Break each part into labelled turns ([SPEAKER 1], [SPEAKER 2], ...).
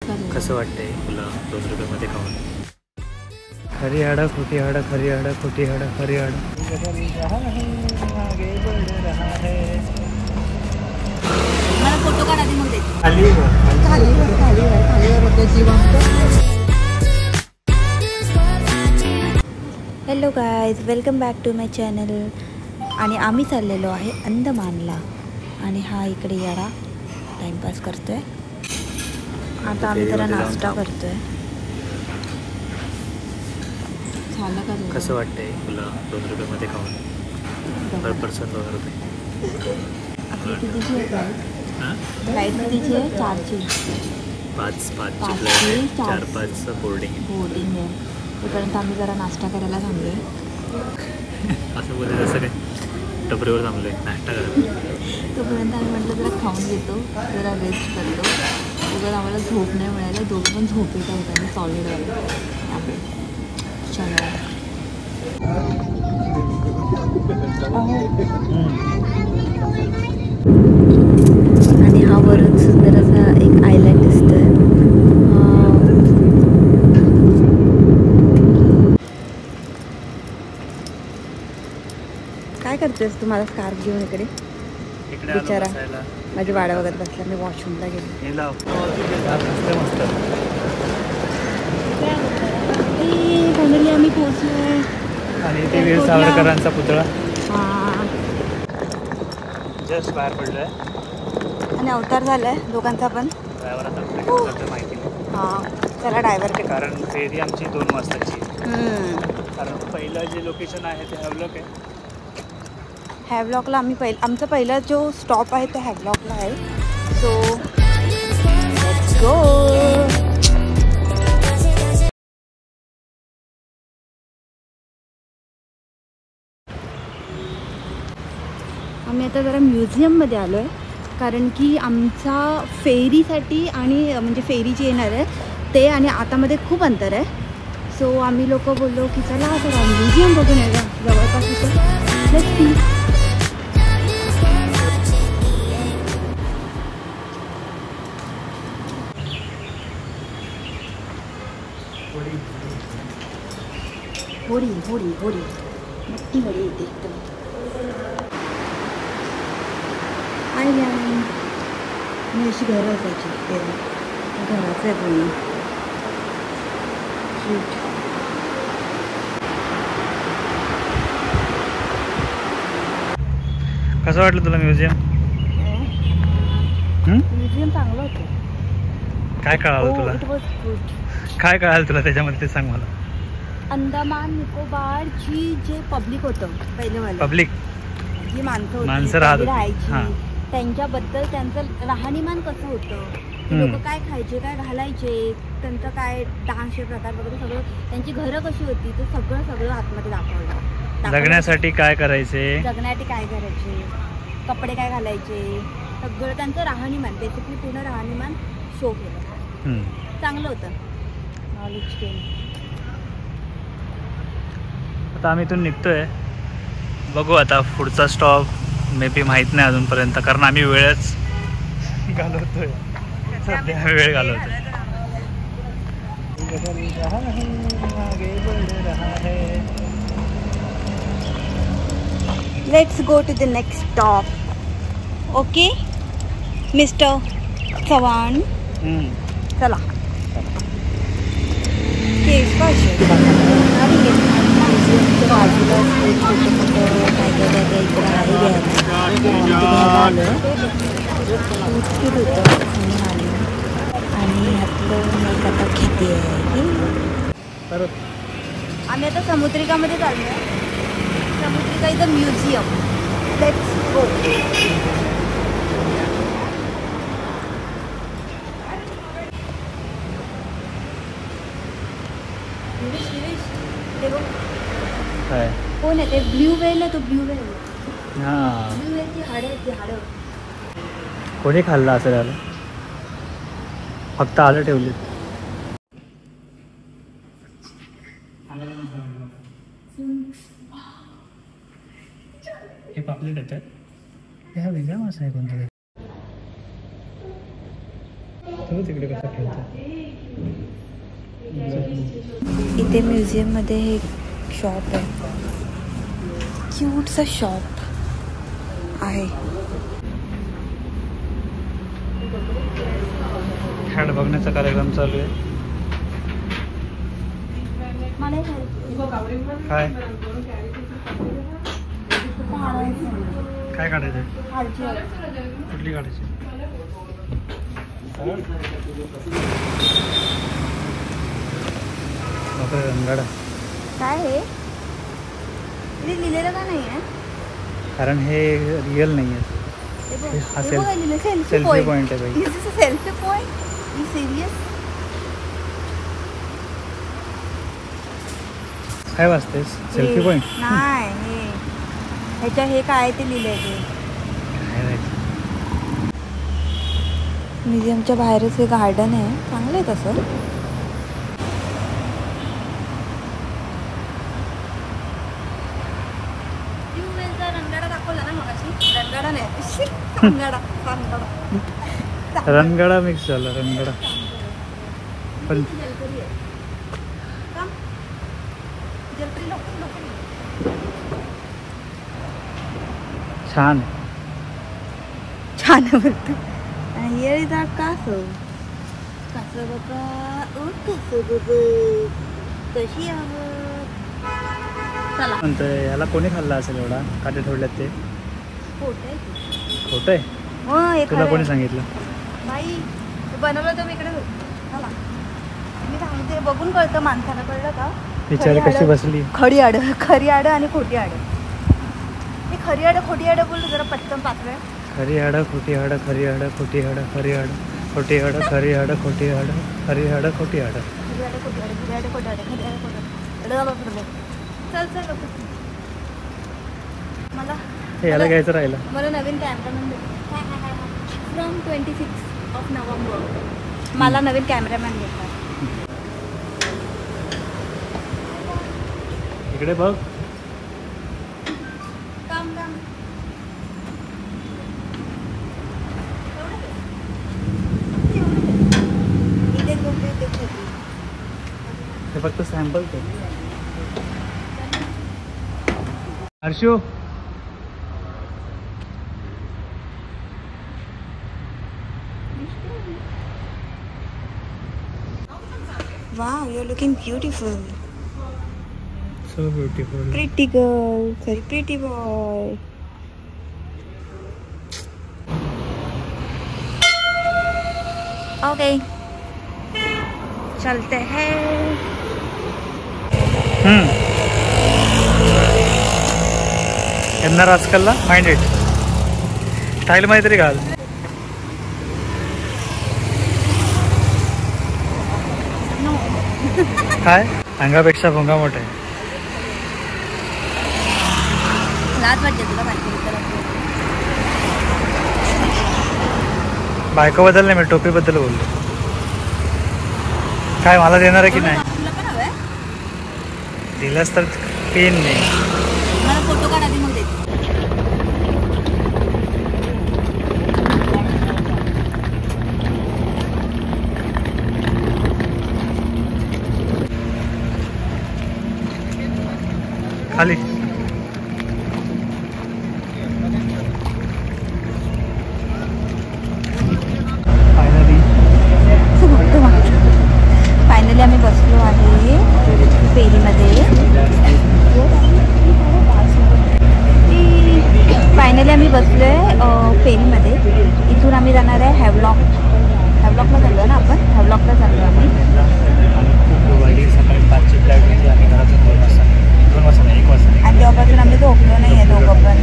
[SPEAKER 1] कसं वाटतंय तुला 2 रुपयामध्ये खाऊन? खरी हाडं खोटी हाडं, खरी हाडं खोटी हाडं, खरी हाडं
[SPEAKER 2] मला फोटो काढ आधी मग देते. Hello guys, welcome back to my channel. आणि आम्ही चाललेलो आहे अंदमानला आणि हा इकडे याडा टाइमपास करतोय. आता आम्ही जरा नाश्ता करतोय. झालं का?
[SPEAKER 1] कसं वाटतंय तुला 2 रुपयामध्ये खाऊन? पर पर्सन 2 रुपये.
[SPEAKER 2] आपली कितीची आहे फ्लाईट? फ्लाईट कितीची आहे? 4ची.
[SPEAKER 1] 5ची 4-5 बोर्डिंग
[SPEAKER 2] आहे. तोपर्यंत आम्ही जरा नाश्ता करायला थांबलोय.
[SPEAKER 1] असं बोलायचं असं काय? टपरीवर थांबलोय नाश्ता करायला. तोपर्यंत
[SPEAKER 2] आम्ही म्हटलं जरा खाऊन घेतो, जरा रेस्ट करतो. उगाच आम्हाला झोप नाही मिळायला. दोघं पण झोप येत होतं आणि सॉलिड वाटलं त्यामुळे. चला. आणि हा वरून सुंदर असा एक आयलँड दिसतोय. काय करतोयस तू मला स्कार्फ घेऊन इकडे? बिचारा माझी वाडा बघत बसला. मी वॉशरूमला गेले. फायनली आम्ही पोहोचलोय.
[SPEAKER 1] आणि ते वीर सावरकरांचा पुतळा जस्ट बाहेर पडलोय
[SPEAKER 2] आणि अवतार झालाय दोघांचा पण.
[SPEAKER 1] माहिती
[SPEAKER 2] चला ड्रायव्हरकडे.
[SPEAKER 1] कारण फेरी आमची 2 वाजताची. कारण पहिलं जे लोकेशन आहे ते हॅवलॉक आहे.
[SPEAKER 2] हॅवलॉकला आम्ही आमचा पहिला जो स्टॉप आहे तो हॅवलॉकला आहे. So let's go. आम्ही आता जरा म्युझियममध्ये आलो आहे. कारण की आमचा फेरीसाठी आणि म्हणजे फेरी जी येणार आहे ते आणि आतामध्ये खूप अंतर आहे. सो आम्ही लोक बोललो की चला जरा म्युझियम बघून येऊया जवळपास इथं. Let's see. होडी नक्की होडी येते एकदम. आयलँड आणि अशी घरं असायची तेव्हा. घराचं आहे पूर्ण.
[SPEAKER 1] कसं वाटलं तुला म्युझियम?
[SPEAKER 2] म्युझियम चांगलं होतं.
[SPEAKER 1] काय कळालं तुला? काय कळालं तुला त्याच्यामध्ये ते सांग मला.
[SPEAKER 2] अंदमान निकोबारची जे पब्लिक होतं पहिलेवालं,
[SPEAKER 1] पब्लिक
[SPEAKER 2] जी माणसं राहायची त्यांच्याबद्दल त्यांचं राहणीमान कसं होतं, लोक काय खायचे, काय घालायचे, त्यांचं काय डान्सचे प्रकार वगैरे सगळं, त्यांची घरं कशी होती ते सगळं आतमध्ये दाखवलं.
[SPEAKER 1] जगण्यासाठी काय करायचे,
[SPEAKER 2] कपडे काय घालायचे, सगळं त्यांचं राहणीमान, बेसिकली पूर्ण राहणीमान शो केलं. चांगलं होतं. Knowledge gain.
[SPEAKER 1] आता आम्ही इथून निघतोय. बघू आता पुढचा स्टॉप मे बी माहीत नाही अजूनपर्यंत. कारण आम्ही वेळच घालवतोय. सध्या वेळ घालवतोय.
[SPEAKER 2] Let's go to the next stop. Okay mister Chavan. चला. बाजूला आणि आता खेती आहे. आम्ही आता समुद्रिकामध्ये चाललो आहे. Samudrika is a museum. Let's go. कोण आहे ते? ब्ल्यू व्हेल आहे तो. ब्ल्यू व्हेल ची हाडं.
[SPEAKER 1] कोणी खाल्लं असं झालं? फक्त आलं ठेवले. हे पापलेट येतात. ह्या वेगळा मासा आहे कोणता. बघ तिकडे कसं खेळतात.
[SPEAKER 2] इथे म्युझियममध्ये हे शॉप आहे, क्यूटचा शॉप आहे.
[SPEAKER 1] खेळ बघण्याचा कार्यक्रम चालू आहे. काय काय काढायचं? कुठली काढायची? रंगाडा
[SPEAKER 2] काय हे लिहिलेलं का नाही आहे?
[SPEAKER 1] कारण हे रिअल नाही आहे. हा सेल्फी पॉइंट आहे भाई.
[SPEAKER 2] Selfie point? You serious?
[SPEAKER 1] काय वाचतेस? सेल्फी पॉइंट
[SPEAKER 2] नाही, हे ह्याच्या हे काय ते लिहिलंय ते. म्युझियमच्या बाहेरच हे गार्डन आहे, चांगलं आहे तसं. रंगाडा दाखवला ना मगाशी? रंगाडा नाही,
[SPEAKER 1] रणगाडा मिक्स झाला. रणगाडा पण छान
[SPEAKER 2] छान बोलतो. ये जा कसं कसं बाबा, ओ कसं बाबा, कशी आहोत. चला
[SPEAKER 1] म्हणतोय याला कोणी खाल्ला असेल एवढा? काटे ठेवल्यात ते खोटं आहे. तुला कोणी सांगितलं?
[SPEAKER 2] बाई बनवलं तर मी इकडे. चला मी सांगते, बघून कळतं माणसाला, कळलं का?
[SPEAKER 1] विचार कशी बसली.
[SPEAKER 2] खरी आड आणि खोटी आड. मी खरी आड खोटी आड बोलतो जरा पटकन पात्र.
[SPEAKER 1] खरी हाड खोटी हाड, खरी हाड खोटी हाड, खरी हाड खोटी हाड, खरी हाड खोटी हाड, खरी हाड खोटी हाड.
[SPEAKER 2] चल चल मला
[SPEAKER 1] याला घ्यायचं राहिलं.
[SPEAKER 2] मला नवीन कॅमेरामॅन फ्रॉम 26 नोव्हेंबर मला नवीन कॅमेरामॅन घेतला.
[SPEAKER 1] इकडे बघ. हे फक्त सॅम्पल तो. Harshu
[SPEAKER 2] Wow, you're looking beautiful.
[SPEAKER 1] So beautiful.
[SPEAKER 2] Pretty girl, very pretty boy. Okay. चलते हैं.
[SPEAKER 1] येणार आजकालला माइंड इट. स्टाईल मध्ये तरी घाल. काय अंगापेक्षा भोंगा मोठा आहे.
[SPEAKER 2] लाज वाटते तुला
[SPEAKER 1] बायको बद्दल नाही, मी टोपी बद्दल बोललो. काय मला देणार आहे की नाही? दिलंस तर पेन नाही.
[SPEAKER 2] मला फोटो काढ आधी मग देते.
[SPEAKER 1] खाली
[SPEAKER 2] फायनली आम्ही बसलो आहे फेरीमध्ये. फायनली आम्ही बसलो आहे फेरीमध्ये. इथून आम्ही जाणार आहे हॅवलॉकला चाललो ना आपण. हॅवलॉकला चाललो आम्ही.
[SPEAKER 1] सकाळी 5ची फ्लाईट होती आणि घरातून 2 वाजता 1 वाजता.
[SPEAKER 2] आणि तेव्हापासून आम्ही झोपलो नाही आहे दोघं पण.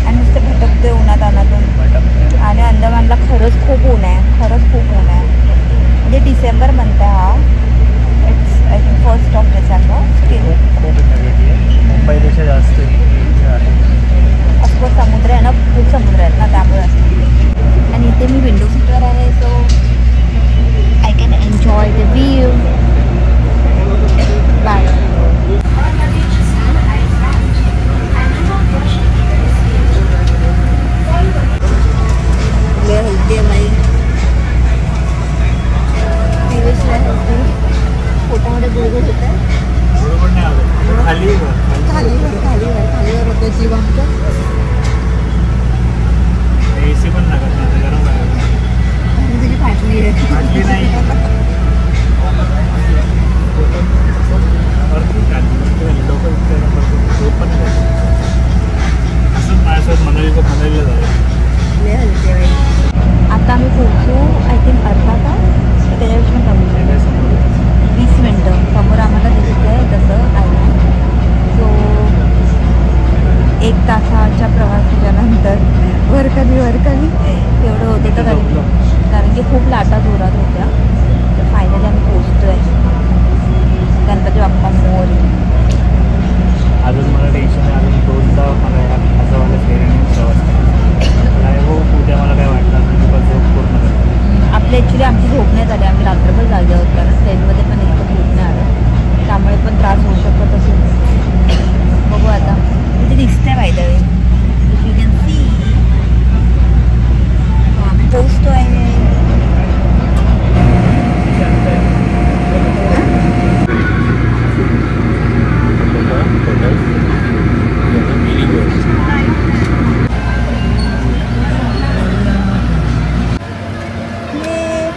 [SPEAKER 2] आणि नुसते भटकतोय उन्हात अनातून. आणि अंदमानला खरंच खूप ऊन आहे, खरंच खूप ऊन आहे. म्हणजे डिसेंबर मंथ आहे हा. It's I think 1 December. Steel
[SPEAKER 1] खूप ह्युमिडिटी आहे. मुंबईपेक्षा जास्त आहे.
[SPEAKER 2] ऑफकोर्स समुद्र आहे ना, खूप समुद्र आहेत ना, त्यामुळे असतं. आणि इथे मी विंडो सीटवर आहे, so I can enjoy the view. Bye. Healthy आहे बाई. ट्रेनमध्ये आम्ही रात्रभर जागे आहोत, कारण ट्रेनमध्ये पण इतकं झोप नाही आलं, त्यामुळे पण त्रास होऊ शकत असेल. बघू आता. इथे दिसतंय by the way, if you can see आम्ही पोहोचतोय.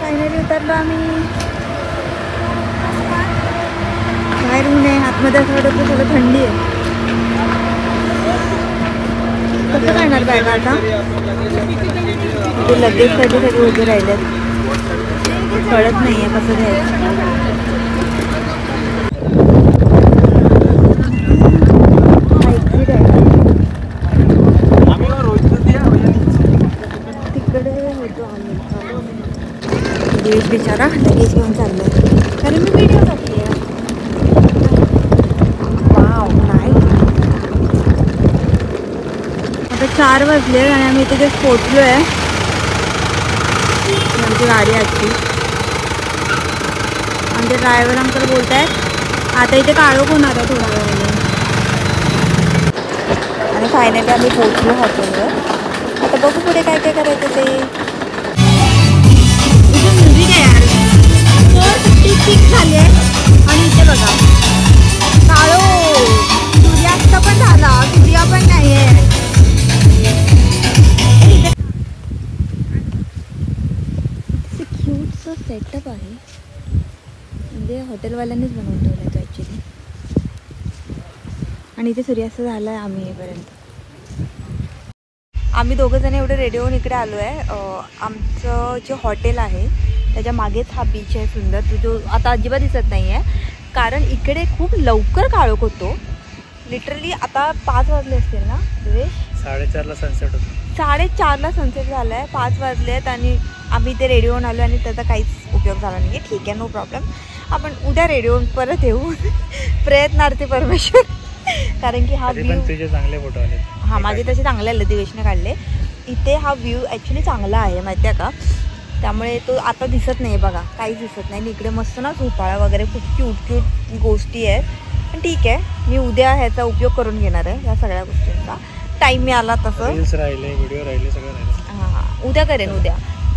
[SPEAKER 2] फायनली उतरलो आम्ही. बाहेर ऊन आहे, आतमध्ये असं वाटत थोडं थंडी आहे. कसं करणार बॅग आता? ते लगेच सगळे उभे राहिले, कळत नाही आहे कसं घ्यायचं. दिवेश बिचारा लगेच घेऊन चाललोय, कारण मी व्हिडिओ टाकली आहे. वाव नाही. आता 4 वाजले आणि आम्ही इथे जस्ट पोचलो आहे. आमची गाडी आजची. आमचे ड्रायव्हर अंकल बोलत आहेत आता इथे काळोख होणार आहे थोडा वेळाने. आणि फायनली आम्ही पोचलो हॉटेलवर. आता बघू पुढे काय काय करायचं ते. म्युझिक आहे यार. 4:56 झाली आहे आणि इथे बघा काळो सूर्यास्त पण झाला, सूर्य पण नाही आहे. क्यूटचं सेटअप आहे, म्हणजे हॉटेलवाल्यांनीच बनवून ठेवलं आहे ॲक्च्युली. आणि इथे सूर्यास्त झाला आहे आम्ही येईपर्यंत. आम्ही दोघंजण एवढे रेडी होऊन इकडे आलो आहे. आमचं जे हॉटेल आहे त्याच्या मागेच हा बीच आहे सुंदर, तो जो आता अजिबात दिसत नाही आहे, कारण इकडे खूप लवकर काळोख होतो. लिटरली आता 5 वाजले असतील ना दिवेश?
[SPEAKER 1] 4:30ला सनसेट होतो.
[SPEAKER 2] 4:30ला सनसेट झाला आहे, 5 वाजले आहेत आणि आम्ही इथे रेडी होऊन आलो आणि त्याचा काहीच उपयोग झाला नाही आहे. ठीक आहे, नो प्रॉब्लेम. आपण उद्या रेडी होऊन परत येऊ. प्रयत्नार्थी परमेश्वर. कारण की हा व्ह्यू,
[SPEAKER 1] तुझे चांगले फोटो आले.
[SPEAKER 2] हां माझे तसे चांगले आले, दिवेशने काढले. इथे हा व्ह्यू ॲक्च्युली चांगला आहे माहिती आहे का, त्यामुळे तो आता दिसत नाही बघा, काहीच दिसत नाही. इकडे मस्त ना झोपाळा वगैरे खूप क्यूट गोष्टी आहेत. पण ठीक आहे, मी उद्या ह्याचा उपयोग करून घेणार आहे या सगळ्या गोष्टींचा. टाईम मिळाला तसं
[SPEAKER 1] राहिले, व्हिडिओ राहिले, सगळं राहिले.
[SPEAKER 2] हां उद्या करेन. उद्या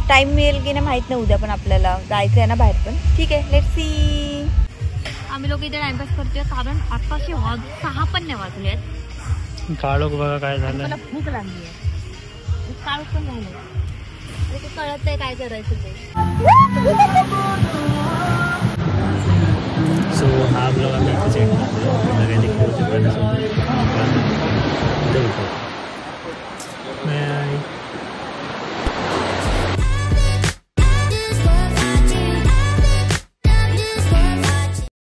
[SPEAKER 2] टाईम मिळेल की नाही माहीत नाही, उद्या पण आपल्याला जायचं आहे ना बाहेर पण. ठीक आहे, लेट्स सी. आम्ही लोक इथे टाइमपास करतोय कारण आत्ताशी 6 पण नाही वाजले आहेत.
[SPEAKER 1] काळोख बघा काय झालं.
[SPEAKER 2] मला भूक लागली आहे, काळोख पण झालं, ते कळत नाही काय करायचं ते.
[SPEAKER 1] सो हा ब्लॉग आम्ही इथे सेंड करतो.